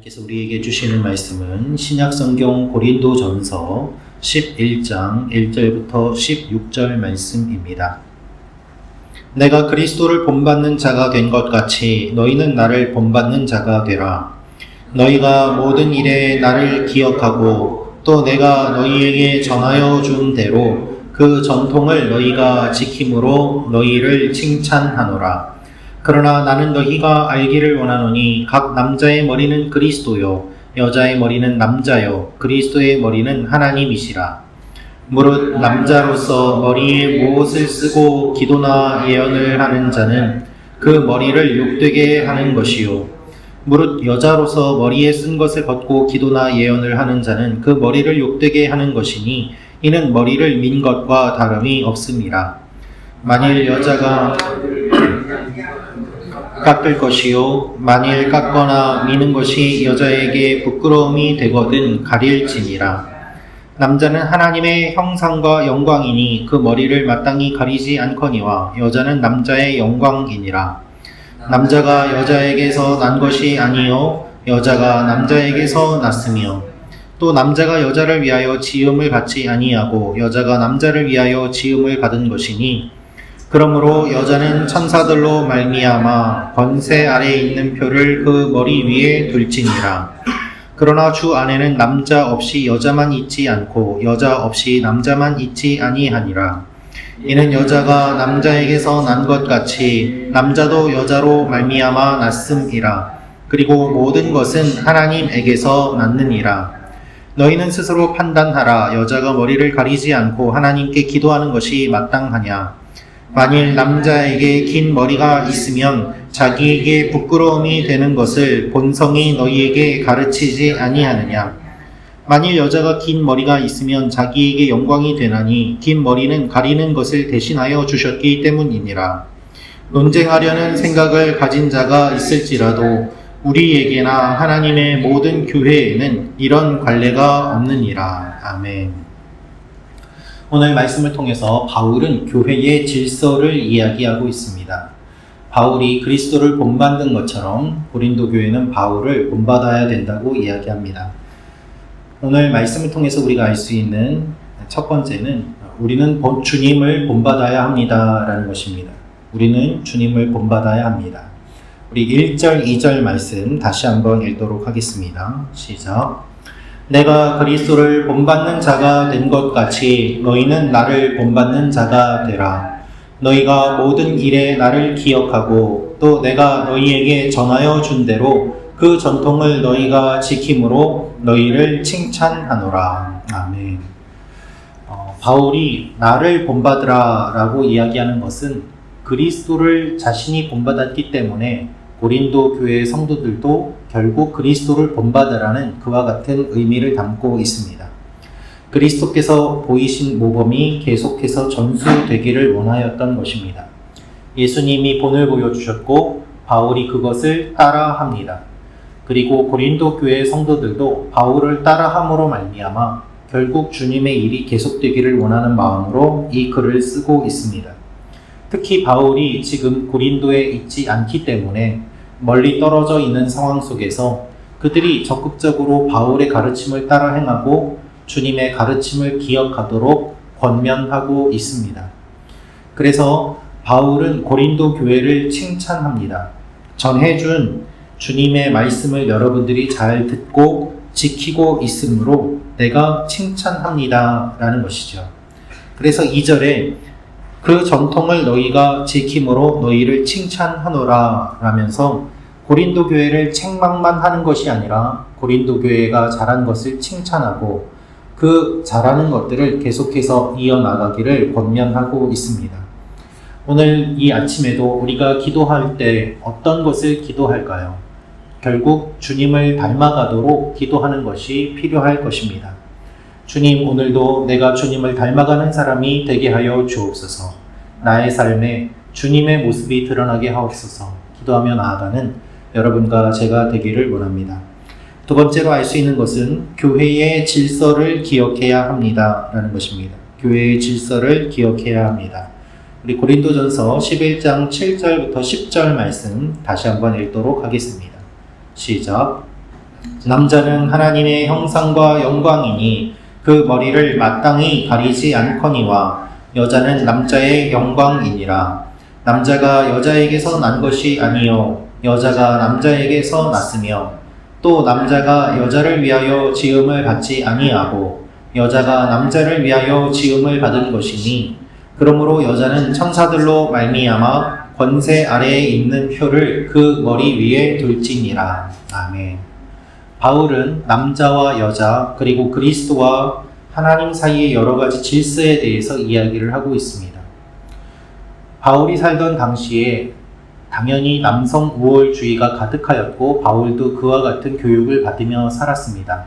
하나님께서 우리에게 주시는 말씀은 신약성경 고린도전서 11장 1절부터 16절 말씀입니다. 내가 그리스도를 본받는 자가 된 것 같이 너희는 나를 본받는 자가 되라. 너희가 모든 일에 나를 기억하고 또 내가 너희에게 전하여 준 대로 그 전통을 너희가 지킴으로 너희를 칭찬하노라. 그러나 나는 너희가 알기를 원하노니 각 남자의 머리는 그리스도요 여자의 머리는 남자요 그리스도의 머리는 하나님이시라. 무릇 남자로서 머리에 무엇을 쓰고 기도나 예언을 하는 자는 그 머리를 욕되게 하는 것이요 무릇 여자로서 머리에 쓴 것을 벗고 기도나 예언을 하는 자는 그 머리를 욕되게 하는 것이니 이는 머리를 민 것과 다름이 없음이라. 만일 여자가 깎을 것이요 만일 깎거나 미는 것이 여자에게 부끄러움이 되거든 가릴지니라. 남자는 하나님의 형상과 영광이니 그 머리를 마땅히 가리지 않거니와 여자는 남자의 영광이니라. 남자가 여자에게서 난 것이 아니요 여자가 남자에게서 났으며 또 남자가 여자를 위하여 지음을 받지 아니하고 여자가 남자를 위하여 지음을 받은 것이니 그러므로 여자는 천사들로 말미암아 권세 아래에 있는 표를 그 머리 위에 둘지니라. 그러나 주 안에는 남자 없이 여자만 있지 않고 여자 없이 남자만 있지 아니하니라. 이는 여자가 남자에게서 난 것 같이 남자도 여자로 말미암아 났음이라. 그리고 모든 것은 하나님에게서 났느니라. 너희는 스스로 판단하라. 여자가 머리를 가리지 않고 하나님께 기도하는 것이 마땅하냐. 만일 남자에게 긴 머리가 있으면 자기에게 부끄러움이 되는 것을 본성이 너희에게 가르치지 아니하느냐. 만일 여자가 긴 머리가 있으면 자기에게 영광이 되나니 긴 머리는 가리는 것을 대신하여 주셨기 때문이니라. 논쟁하려는 생각을 가진 자가 있을지라도 우리에게나 하나님의 모든 교회에는 이런 관례가 없느니라. 아멘. 오늘 말씀을 통해서 바울은 교회의 질서를 이야기하고 있습니다. 바울이 그리스도를 본받는 것처럼 고린도 교회는 바울을 본받아야 된다고 이야기합니다. 오늘 말씀을 통해서 우리가 알 수 있는 첫 번째는 우리는 주님을 본받아야 합니다 라는 것입니다. 우리는 주님을 본받아야 합니다. 우리 1절, 2절 말씀 다시 한번 읽도록 하겠습니다. 시작. 내가 그리스도를 본받는 자가 된 것 같이 너희는 나를 본받는 자가 되라. 너희가 모든 일에 나를 기억하고 또 내가 너희에게 전하여 준 대로 그 전통을 너희가 지킴으로 너희를 칭찬하노라. 아멘. 바울이 나를 본받으라 라고 이야기하는 것은 그리스도를 자신이 본받았기 때문에 고린도 교회의 성도들도 결국 그리스도를 본받으라는 그와 같은 의미를 담고 있습니다. 그리스도께서 보이신 모범이 계속해서 전수되기를 원하였던 것입니다. 예수님이 본을 보여주셨고 바울이 그것을 따라합니다. 그리고 고린도 교회의 성도들도 바울을 따라함으로 말미암아 결국 주님의 일이 계속되기를 원하는 마음으로 이 글을 쓰고 있습니다. 특히 바울이 지금 고린도에 있지 않기 때문에 멀리 떨어져 있는 상황 속에서 그들이 적극적으로 바울의 가르침을 따라 행하고 주님의 가르침을 기억하도록 권면하고 있습니다. 그래서 바울은 고린도 교회를 칭찬합니다. 전해준 주님의 말씀을 여러분들이 잘 듣고 지키고 있으므로 내가 칭찬합니다 라는 것이죠. 그래서 2절에 그 전통을 너희가 지킴으로 너희를 칭찬하노라 라면서 고린도 교회를 책망만 하는 것이 아니라 고린도 교회가 잘한 것을 칭찬하고 그 잘하는 것들을 계속해서 이어나가기를 권면하고 있습니다. 오늘 이 아침에도 우리가 기도할 때 어떤 것을 기도할까요? 결국 주님을 닮아가도록 기도하는 것이 필요할 것입니다. 주님, 오늘도 내가 주님을 닮아가는 사람이 되게 하여 주옵소서. 나의 삶에 주님의 모습이 드러나게 하옵소서. 기도하며 나아가는 여러분과 제가 되기를 원합니다. 두 번째로 알 수 있는 것은 교회의 질서를 기억해야 합니다 라는 것입니다. 교회의 질서를 기억해야 합니다. 우리 고린도전서 11장 7절부터 10절 말씀 다시 한번 읽도록 하겠습니다. 시작. 남자는 하나님의 형상과 영광이니 그 머리를 마땅히 가리지 않거니와 여자는 남자의 영광이니라. 남자가 여자에게서 난 것이 아니요 여자가 남자에게서 났으며 또 남자가 여자를 위하여 지음을 받지 아니하고 여자가 남자를 위하여 지음을 받은 것이니 그러므로 여자는 천사들로 말미암아 권세 아래에 있는 표를 그 머리 위에 둘지니라. 아멘. 바울은 남자와 여자 그리고 그리스도와 하나님 사이의 여러 가지 질서에 대해서 이야기를 하고 있습니다. 바울이 살던 당시에 당연히 남성 우월주의가 가득하였고 바울도 그와 같은 교육을 받으며 살았습니다.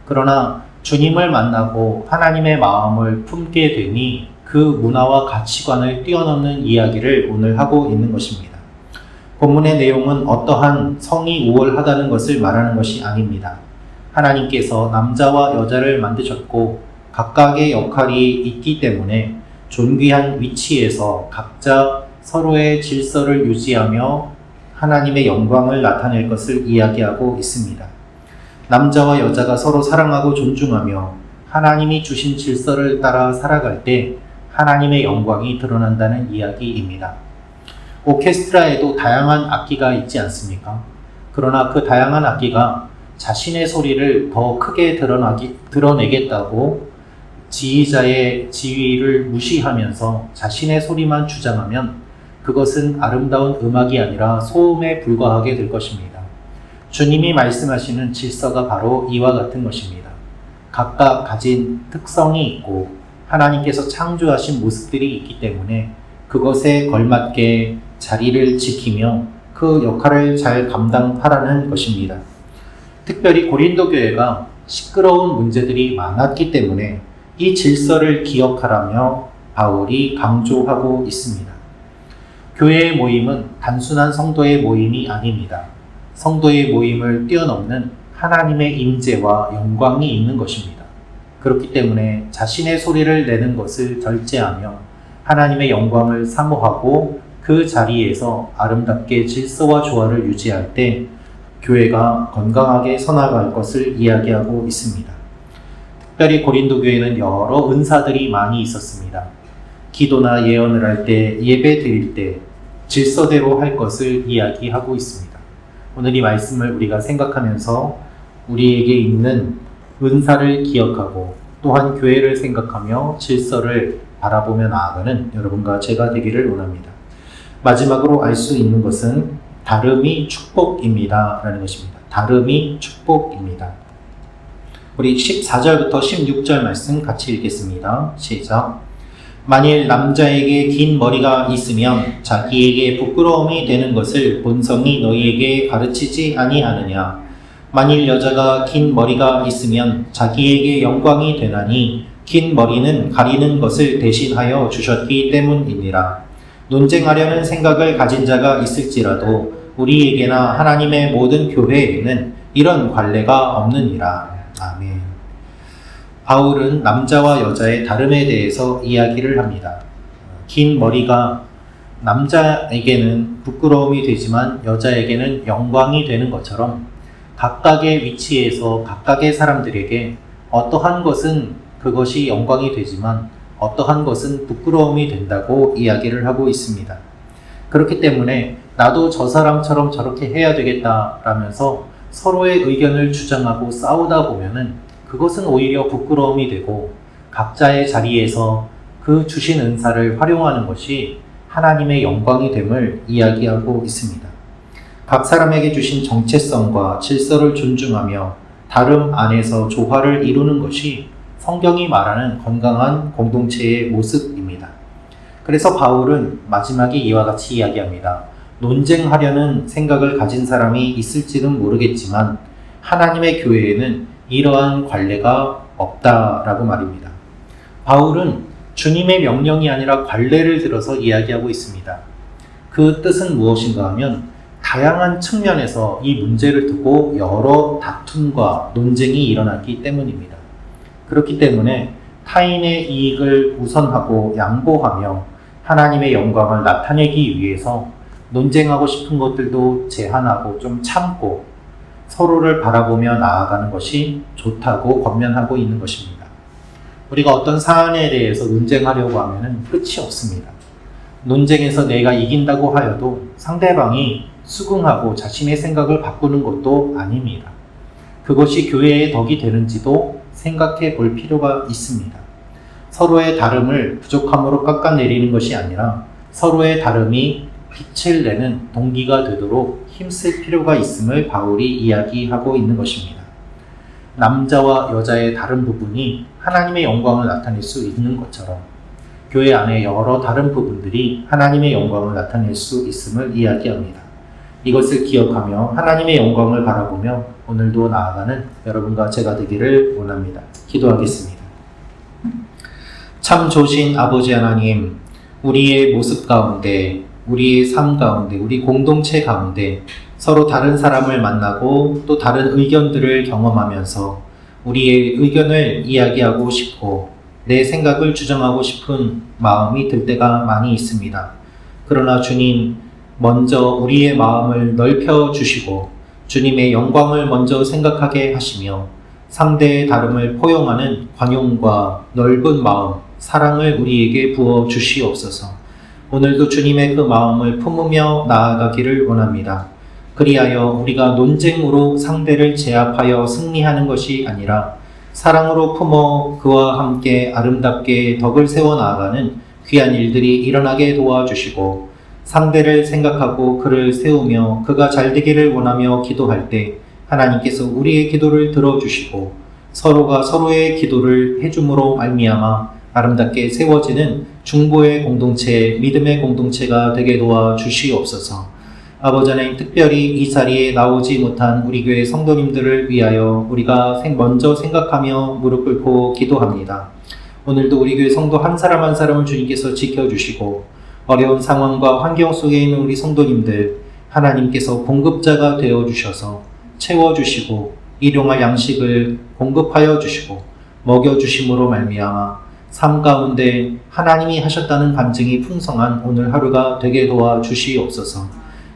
그러나 주님을 만나고 하나님의 마음을 품게 되니 그 문화와 가치관을 뛰어넘는 이야기를 오늘 하고 있는 것입니다. 본문의 내용은 어떠한 성이 우월하다는 것을 말하는 것이 아닙니다. 하나님께서 남자와 여자를 만드셨고 각각의 역할이 있기 때문에 존귀한 위치에서 각자 서로의 질서를 유지하며 하나님의 영광을 나타낼 것을 이야기하고 있습니다. 남자와 여자가 서로 사랑하고 존중하며 하나님이 주신 질서를 따라 살아갈 때 하나님의 영광이 드러난다는 이야기입니다. 오케스트라에도 다양한 악기가 있지 않습니까? 그러나 그 다양한 악기가 자신의 소리를 더 크게 드러내겠다고 지휘자의 지휘를 무시하면서 자신의 소리만 주장하면 그것은 아름다운 음악이 아니라 소음에 불과하게 될 것입니다. 주님이 말씀하시는 질서가 바로 이와 같은 것입니다. 각각 가진 특성이 있고 하나님께서 창조하신 모습들이 있기 때문에 그것에 걸맞게 자리를 지키며 그 역할을 잘 감당하라는 것입니다. 특별히 고린도 교회가 시끄러운 문제들이 많았기 때문에 이 질서를 기억하라며 바울이 강조하고 있습니다. 교회의 모임은 단순한 성도의 모임이 아닙니다. 성도의 모임을 뛰어넘는 하나님의 임재와 영광이 있는 것입니다. 그렇기 때문에 자신의 소리를 내는 것을 절제하며 하나님의 영광을 사모하고 그 자리에서 아름답게 질서와 조화를 유지할 때 교회가 건강하게 서나갈 것을 이야기하고 있습니다. 특별히 고린도 교회는 여러 은사들이 많이 있었습니다. 기도나 예언을 할 때, 예배 드릴 때 질서대로 할 것을 이야기하고 있습니다. 오늘 이 말씀을 우리가 생각하면서 우리에게 있는 은사를 기억하고 또한 교회를 생각하며 질서를 바라보며 나아가는 여러분과 제가 되기를 원합니다. 마지막으로 알 수 있는 것은 다름이 축복입니다 라는 것입니다. 다름이 축복입니다. 우리 14절부터 16절 말씀 같이 읽겠습니다. 시작. 만일 남자에게 긴 머리가 있으면 자기에게 부끄러움이 되는 것을 본성이 너희에게 가르치지 아니하느냐. 만일 여자가 긴 머리가 있으면 자기에게 영광이 되나니 긴 머리는 가리는 것을 대신하여 주셨기 때문이니라. 논쟁하려는 생각을 가진 자가 있을지라도 우리에게나 하나님의 모든 교회에는 이런 관례가 없느니라. 아멘. 바울은 남자와 여자의 다름에 대해서 이야기를 합니다. 긴 머리가 남자에게는 부끄러움이 되지만 여자에게는 영광이 되는 것처럼 각각의 위치에서 각각의 사람들에게 어떠한 것은 그것이 영광이 되지만 어떠한 것은 부끄러움이 된다고 이야기를 하고 있습니다. 그렇기 때문에 나도 저 사람처럼 저렇게 해야 되겠다라면서 서로의 의견을 주장하고 싸우다 보면은 그것은 오히려 부끄러움이 되고 각자의 자리에서 그 주신 은사를 활용하는 것이 하나님의 영광이 됨을 이야기하고 있습니다. 각 사람에게 주신 정체성과 질서를 존중하며 다름 안에서 조화를 이루는 것이 성경이 말하는 건강한 공동체의 모습입니다. 그래서 바울은 마지막에 이와 같이 이야기합니다. 논쟁하려는 생각을 가진 사람이 있을지는 모르겠지만 하나님의 교회에는 이러한 관례가 없다라고 말입니다. 바울은 주님의 명령이 아니라 관례를 들어서 이야기하고 있습니다. 그 뜻은 무엇인가 하면 다양한 측면에서 이 문제를 두고 여러 다툼과 논쟁이 일어났기 때문입니다. 그렇기 때문에 타인의 이익을 우선하고 양보하며 하나님의 영광을 나타내기 위해서 논쟁하고 싶은 것들도 제한하고 좀 참고 서로를 바라보며 나아가는 것이 좋다고 권면하고 있는 것입니다. 우리가 어떤 사안에 대해서 논쟁하려고 하면 끝이 없습니다. 논쟁에서 내가 이긴다고 하여도 상대방이 수긍하고 자신의 생각을 바꾸는 것도 아닙니다. 그것이 교회의 덕이 되는지도 생각해 볼 필요가 있습니다. 서로의 다름을 부족함으로 깎아내리는 것이 아니라 서로의 다름이 빛을 내는 동기가 되도록 힘쓸 필요가 있음을 바울이 이야기하고 있는 것입니다. 남자와 여자의 다른 부분이 하나님의 영광을 나타낼 수 있는 것처럼 교회 안에 여러 다른 부분들이 하나님의 영광을 나타낼 수 있음을 이야기합니다. 이것을 기억하며 하나님의 영광을 바라보며 오늘도 나아가는 여러분과 제가 되기를 원합니다. 기도하겠습니다. 참 좋으신 아버지 하나님, 우리의 모습 가운데, 우리의 삶 가운데, 우리 공동체 가운데 서로 다른 사람을 만나고 또 다른 의견들을 경험하면서 우리의 의견을 이야기하고 싶고 내 생각을 주장하고 싶은 마음이 들 때가 많이 있습니다. 그러나 주님, 먼저 우리의 마음을 넓혀 주시고 주님의 영광을 먼저 생각하게 하시며 상대의 다름을 포용하는 관용과 넓은 마음, 사랑을 우리에게 부어 주시옵소서. 오늘도 주님의 그 마음을 품으며 나아가기를 원합니다. 그리하여 우리가 논쟁으로 상대를 제압하여 승리하는 것이 아니라 사랑으로 품어 그와 함께 아름답게 덕을 세워 나아가는 귀한 일들이 일어나게 도와주시고 상대를 생각하고 그를 세우며 그가 잘 되기를 원하며 기도할 때 하나님께서 우리의 기도를 들어주시고 서로가 서로의 기도를 해줌으로 말미암아 아름답게 세워지는 중보의 공동체, 믿음의 공동체가 되게 도와주시옵소서. 아버지 하나님, 특별히 이 자리에 나오지 못한 우리 교회 성도님들을 위하여 우리가 먼저 생각하며 무릎 꿇고 기도합니다. 오늘도 우리 교회 성도 한 사람 한 사람을 주님께서 지켜주시고 어려운 상황과 환경 속에 있는 우리 성도님들 하나님께서 공급자가 되어주셔서 채워주시고 일용할 양식을 공급하여 주시고 먹여주심으로 말미암아 삶 가운데 하나님이 하셨다는 감증이 풍성한 오늘 하루가 되게 도와주시옵소서.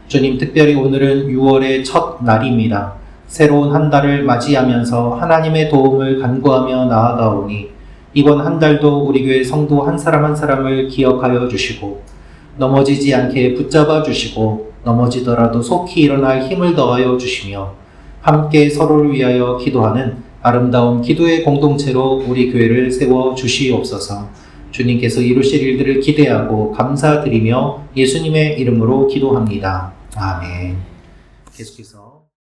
주님, 특별히 오늘은 6월의 첫 날입니다. 새로운 한 달을 맞이하면서 하나님의 도움을 간구하며 나아가오니 이번 한 달도 우리 교회 성도 한 사람 한 사람을 기억하여 주시고 넘어지지 않게 붙잡아 주시고 넘어지더라도 속히 일어날 힘을 더하여 주시며 함께 서로를 위하여 기도하는 아름다운 기도의 공동체로 우리 교회를 세워 주시옵소서. 주님께서 이루실 일들을 기대하고 감사드리며 예수님의 이름으로 기도합니다. 아멘. 계속해서